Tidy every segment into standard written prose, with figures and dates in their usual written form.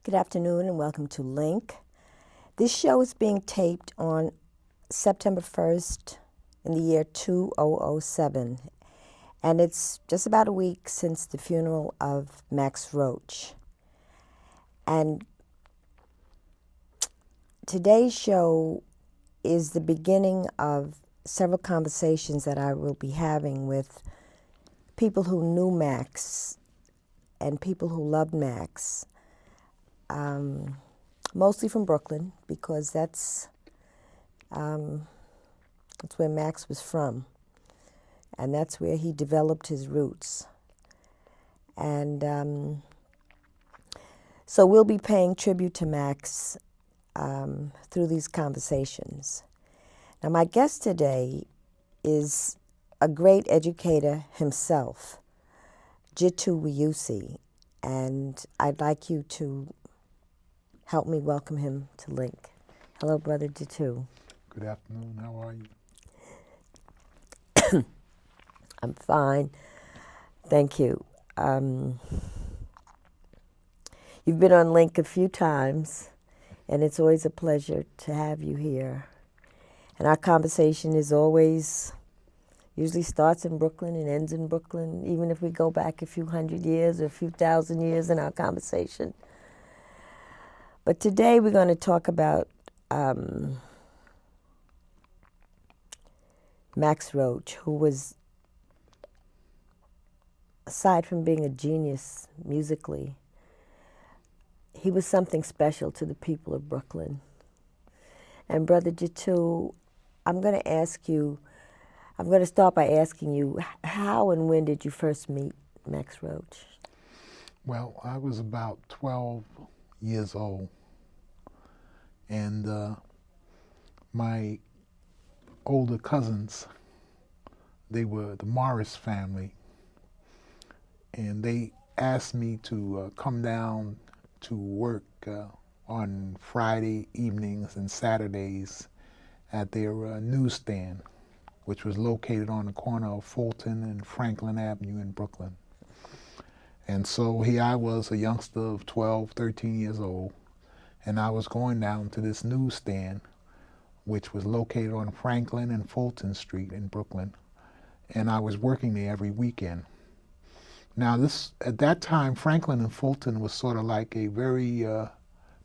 Good afternoon and welcome to Link. This show is being taped on September 1st in the year 2007, and it's just about a week since the funeral of Max Roach. And today's show is the beginning of several conversations that I will be having with people who knew Max and people who loved Max. Mostly from Brooklyn, because that's where Max was from, and that's where he developed his roots. And so we'll be paying tribute to Max through these conversations. Now, my guest today is a great educator himself, Jitu Weusi, and I'd like you to help me welcome him to Link. Hello, Brother Jitu. Good afternoon. How are you? I'm fine. Thank you. You've been on Link a few times, and it's always a pleasure to have you here. And our conversation is usually starts in Brooklyn and ends in Brooklyn, even if we go back a few hundred years or a few thousand years in our conversation. But today we're going to talk about Max Roach, who was, aside from being a genius musically, he was something special to the people of Brooklyn. And Brother Jitu, I'm going to start by asking you, how and when did you first meet Max Roach? Well, I was about 12 years old, and my older cousins, they were the Morris family, and they asked me to come down to work on Friday evenings and Saturdays at their newsstand, which was located on the corner of Fulton and Franklin Avenue in Brooklyn. And so here I was, a youngster of 12, 13 years old, and I was going down to this newsstand, which was located on Franklin and Fulton Street in Brooklyn, and I was working there every weekend. Now, at that time, Franklin and Fulton was sort of like a very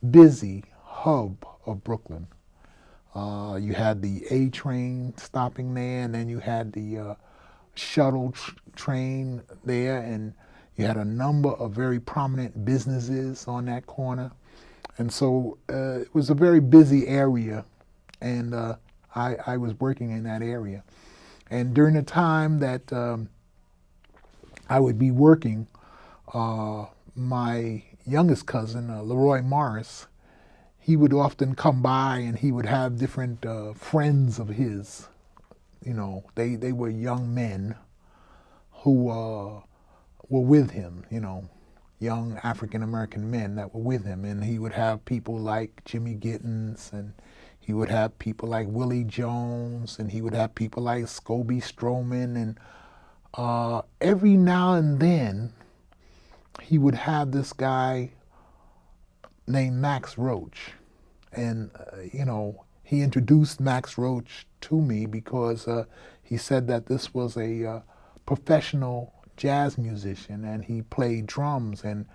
busy hub of Brooklyn. You had the A train stopping there, and then you had the shuttle train there, and you had a number of very prominent businesses on that corner. And so it was a very busy area, and I was working in that area. And during the time that I would be working, my youngest cousin, Leroy Morris, he would often come by and he would have different friends of his. You know, they were young men who were with him, young African-American men that were with him. And he would have people like Jimmy Gittens, and he would have people like Willie Jones, and he would have people like Scobie Stroman. And every now and then, he would have this guy named Max Roach. And, he introduced Max Roach to me because he said that this was a professional jazz musician, and he played drums, and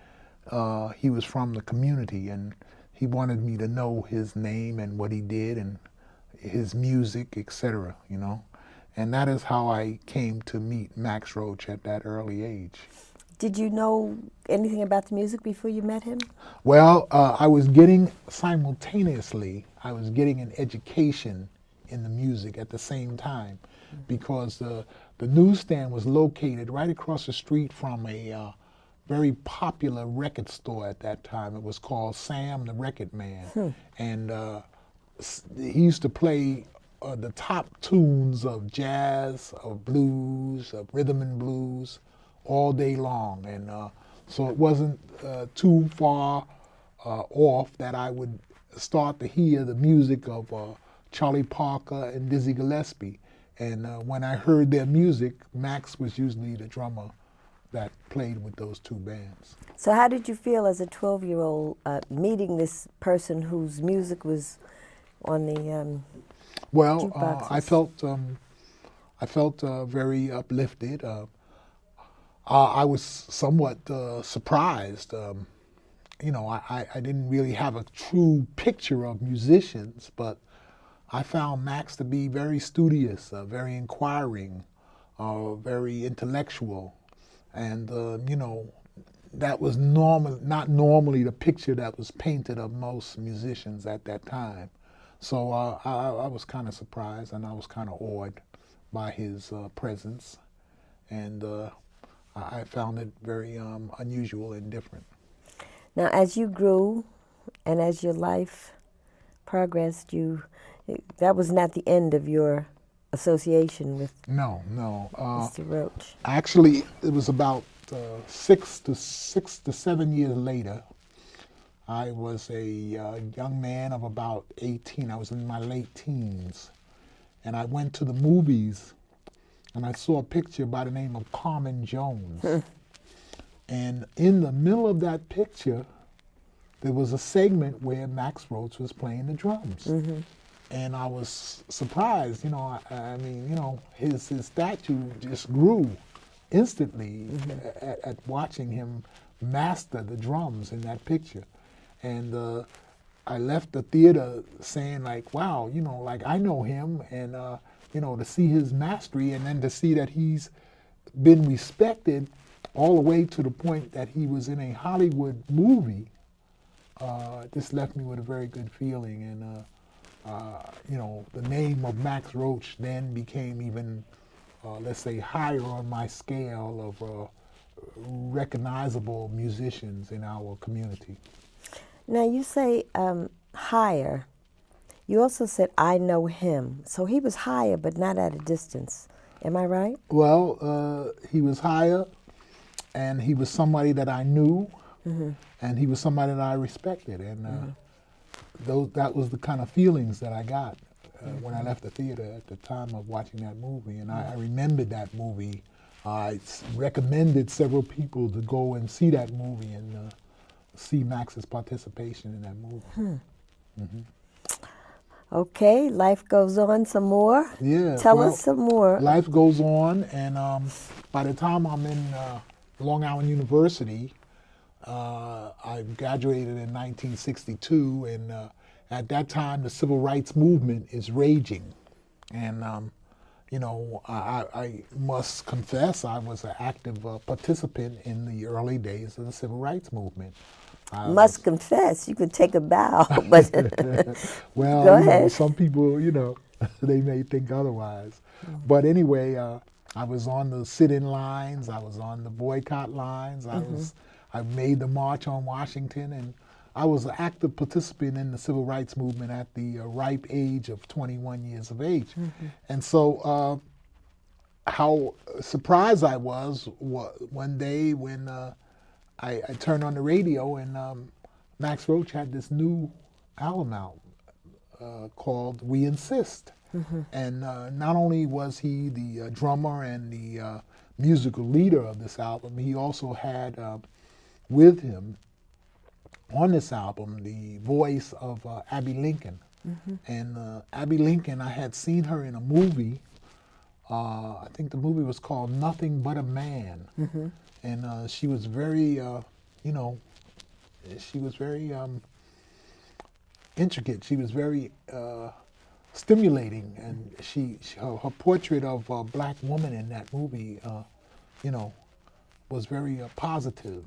he was from the community, and he wanted me to know his name and what he did and his music, etc., And that is how I came to meet Max Roach at that early age. Did you know anything about the music before you met him? Well, I was getting an education in the music at the same time, because the newsstand was located right across the street from a very popular record store at that time. It was called Sam the Record Man. And he used to play the top tunes of jazz, of blues, of rhythm and blues all day long. And so it wasn't too far off that I would start to hear the music of Charlie Parker and Dizzy Gillespie. And when I heard their music, Max was usually the drummer that played with those two bands. So how did you feel as a 12-year-old meeting this person whose music was on the Well, jukeboxes? I felt very uplifted. I was somewhat surprised. I didn't really have a true picture of musicians, but I found Max to be very studious, very inquiring, very intellectual, and that was not normally the picture that was painted of most musicians at that time. So I was kind of surprised, and I was kind of awed by his presence, and I found it very unusual and different. Now, as you grew and as your life progressed, that was not the end of your association with No. Mr. Roach. Actually, it was about 6 to 7 years later. I was a young man of about 18. I was in my late teens. And I went to the movies and I saw a picture by the name of Carmen Jones. And in the middle of that picture, there was a segment where Max Roach was playing the drums. And I was surprised, I mean, his statue just grew instantly at watching him master the drums in that picture. And I left the theater saying like, wow, like I know him, and to see his mastery, and then to see that he's been respected all the way to the point that he was in a Hollywood movie, this left me with a very good feeling. And the name of Max Roach then became even, let's say, higher on my scale of recognizable musicians in our community. Now, you say higher. You also said, I know him. So he was higher, but not at a distance. Am I right? Well, he was higher, and he was somebody that I knew, and he was somebody that I respected. And that was the kind of feelings that I got when I left the theater at the time of watching that movie. And I remembered that movie. I recommended several people to go and see that movie and see Max's participation in that movie. Okay, life goes on some more. Yeah. Tell us some more. Life goes on, and by the time I'm in Long Island University, I graduated in 1962, and at that time the civil rights movement is raging. And I must confess I was an active participant in the early days of the civil rights movement. Must confess, you could take a bow, but well, go ahead. Some people, they may think otherwise. But anyway, I was on the sit-in lines, I was on the boycott lines, I made the March on Washington, and I was an active participant in the civil rights movement at the ripe age of 21 years of age. And so how surprised I was one day when I turned on the radio, and Max Roach had this new album out called We Insist. And not only was he the drummer and the musical leader of this album, he also had with him on this album the voice of Abby Lincoln. And Abby Lincoln, I had seen her in a movie. I think the movie was called Nothing But a Man. And she was very, she was very intricate. She was very stimulating, and her portrait of a black woman in that movie, was very positive.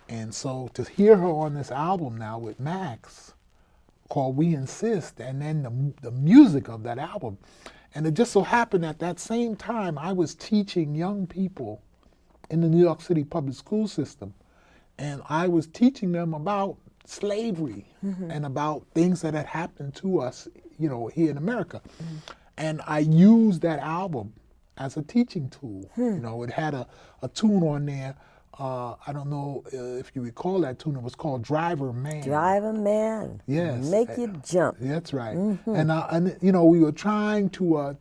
And so to hear her on this album now with Max, called We Insist, and then the music of that album, and it just so happened at that same time I was teaching young people in the New York City public school system, and I was teaching them about slavery and about things that had happened to us, here in America. And I used that album as a teaching tool. It had a tune on there. I don't know if you recall that tune. It was called Driver Man. Driver Man. Yes. Make you jump. That's right. And we were trying to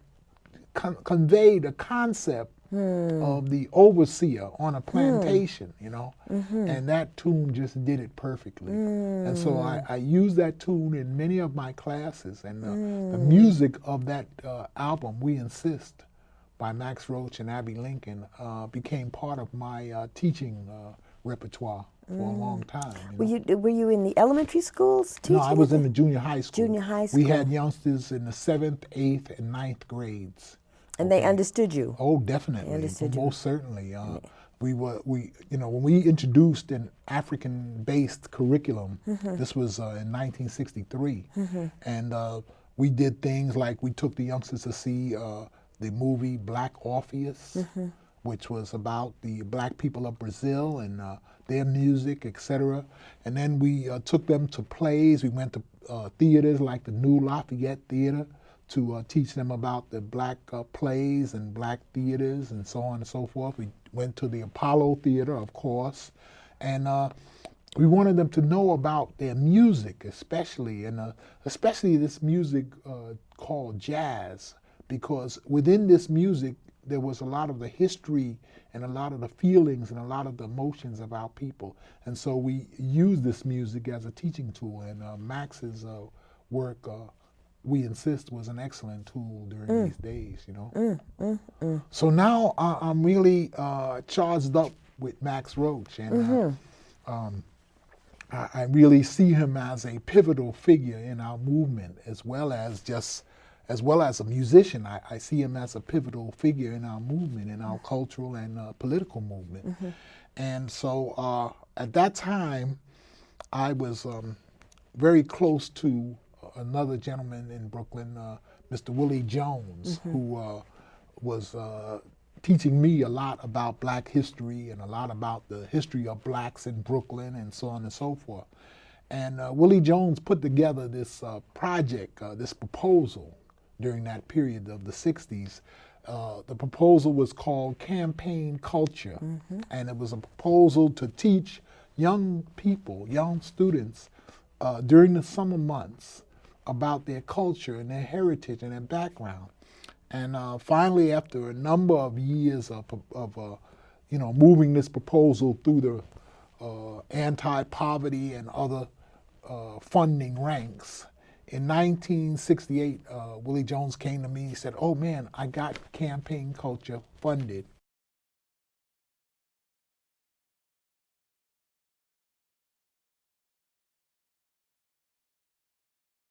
convey the concept of the overseer on a plantation, you know, and that tune just did it perfectly. And so I use that tune in many of my classes, and the music of that album, We Insist, by Max Roach and Abby Lincoln, became part of my teaching repertoire for a long time. Were you in the elementary schools teaching? No, I was in the junior high school. Junior high school. We had youngsters in the 7th, 8th, and 9th grades. And they understood you? Oh, definitely. They understood you. Most certainly. When we introduced an African-based curriculum, this was in 1963, and we did things like we took the youngsters to see the movie Black Orpheus, which was about the black people of Brazil and their music, etc. And then we took them to plays. We went to theaters like the New Lafayette Theater to teach them about the black plays and black theaters and so on and so forth. We went to the Apollo Theater, of course, and we wanted them to know about their music, especially this music called jazz, because within this music there was a lot of the history and a lot of the feelings and a lot of the emotions of our people. And so we used this music as a teaching tool, and Max's work, We Insist, was an excellent tool during these days, you know. So now I'm really charged up with Max Roach, and I really see him as a pivotal figure in our movement, as well as a musician. I see him as a pivotal figure in our movement, in our cultural and political movement. And so at that time, I was very close to another gentleman in Brooklyn, Mr. Willie Jones, who was teaching me a lot about black history and a lot about the history of blacks in Brooklyn and so on and so forth. And Willie Jones put together this project, this proposal during that period of the 60s. The proposal was called Campaign Culture, and it was a proposal to teach young people, young students, during the summer months about their culture and their heritage and their background. And finally, after a number of years of moving this proposal through the anti-poverty and other funding ranks, in 1968, Willie Jones came to me and said, "Oh man, I got Campaign Culture funded.